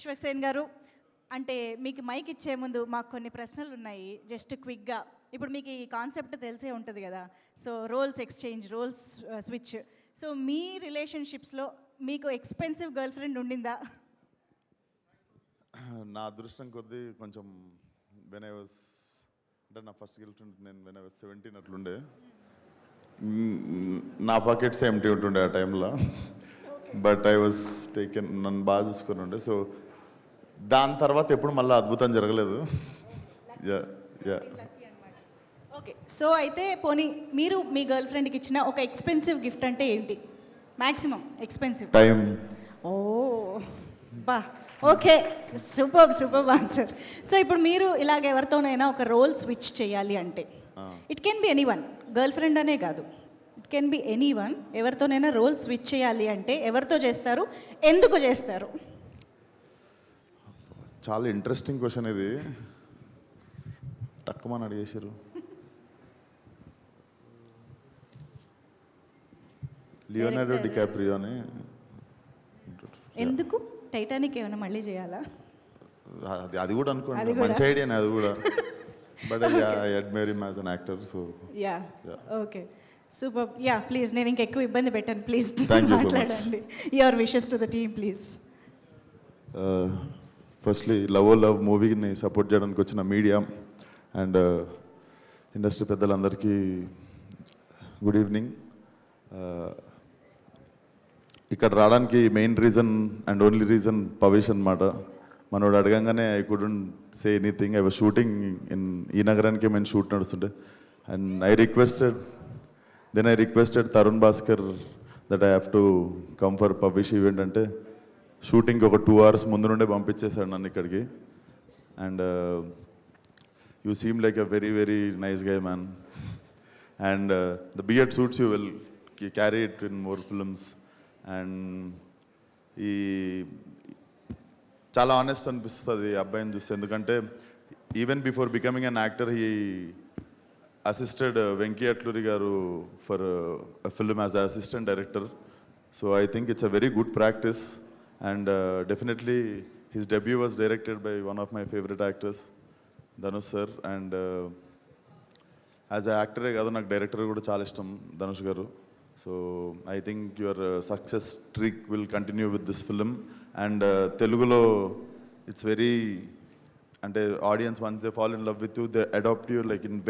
విశ్వక్సేన్ గారు, అంటే మీకు మైక్ ఇచ్చే ముందు మాకు కొన్ని ప్రశ్నలు ఉన్నాయి, జస్ట్ క్విక్గా. ఇప్పుడు మీకు ఈ కాన్సెప్ట్ తెలిసే ఉంటుంది కదా, so roles exchange, roles switch. So మీ రిలేషన్షిప్స్లో మీకు ఎక్స్పెన్సివ్ గర్ల్ ఫ్రెండ్ ఉండిందా? నా అదృష్టం కొద్దీ కొంచెం వెన్ ఐ వాజ్, అంటే నా ఫస్ట్ గర్ల్ ఫ్రెండ్ నేను వెన్ ఐ వాజ్ 17 అట్లుండే. నా పాకెట్స్ ఎంటీ ఉంటుండే ఆ టైంలో, బట్ ఐ వాజ్ టేకెన్, నన్ను బాగా చూసుకొని ఉండే. సో దాని తర్వాత ఎప్పుడు మళ్ళీ అద్భుతం జరగలేదు. యా యా ఓకే, సో అయితే పోనీ మీరు మీ గర్ల్ ఫ్రెండ్కి ఇచ్చిన ఒక ఎక్స్పెన్సివ్ గిఫ్ట్ అంటే ఏంటి? Maximum expensive time. ఓ బా, okay, super super answer. So ఇప్పుడు మీరు ఇలాగ ఎవరితోనైనా ఒక రోల్ స్విచ్ చేయాలి అంటే, it can be any one, girlfriend అనే కాదు, it can be any one. ఎవరితోనైనా రోల్ స్విచ్ చేయాలి అంటే ఎవరితో చేస్తారు, ఎందుకు చేస్తారు? చాలా ఇంట్రెస్టింగ్ క్వశ్చన్ ఇది, టక్కుమని అడిగేశారు. లియోనార్డో డికాప్రియో అని. ఎందుకు? టైటానిక్ ఏమైనా మళ్ళీ చేయాలా? అది కూడా అనుకోండి, మంచి ఐడియానే అది కూడా. But I admire him as an actor. So ya okay, super. Ya please, నేను ఇంకా ఎక్కువ ఇబ్బంది పెట్టాను, ప్లీజ్ మాట్లాడండి. Your wishes to the team please. Firstly love మూవీని సపోర్ట్ చేయడానికి వచ్చిన మీడియా అండ్ ఇండస్ట్రీ పెద్దలందరికీ గుడ్ ఈవినింగ్. ఇక్కడ రావడానికి main reason and only reason Pavesh అనమాట. మనోడు అడగంగానే I couldn't say anything. I was shooting in ఈ నగరానికి మేము షూట్ నడుస్తుంటే, and I requested Tarun Bhaskar that I have to come for Pavesh event. అంటే షూటింగ్కి ఒక 2 hours ముందు నుండే పంపించేశాడు నన్ను ఇక్కడికి. And you seem like a very very nice guy man, and the beard suits you will carry it in more films. And ఈ చాలా ఆనెస్ట్ అనిపిస్తుంది అబ్బాయిని చూస్తే, ఎందుకంటే even before becoming an actor he assisted Venky Atluri garu for film as assistant director. So I think it's a very good practice. And definitely his debut was directed by one of my favorite actors, Dhanush sir. And as an actor kaadu nak director kuda chaala ishtam Dhanush garu. So I think your success streak will continue with this film. And Telugulo it's very, ante audience once they fall in love with you, they adopt you like in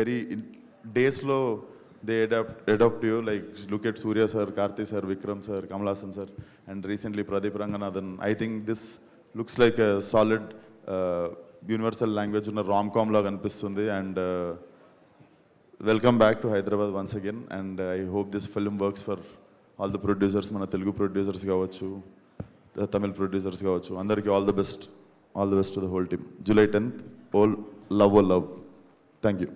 days lo they adopt you. Like look at Surya sir, Karthi sir, Vikram sir, Kamal Haasan sir, and recently Pradeep Ranganathan. I think this looks like a solid universal language in a rom-com laga anipistundi. And welcome back to Hyderabad once again. And I hope this film works for all the producers, mana Telugu producers kavachu, the Tamil producers kavachu, andariki all the best to the whole team. July 10th, all love. Thank you.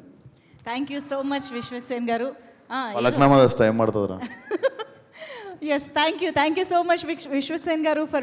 Thank you so much Vishwaksen garu. Falaknuma time పడుతుందిరా. Yes, thank you so much Vishwaksen garu for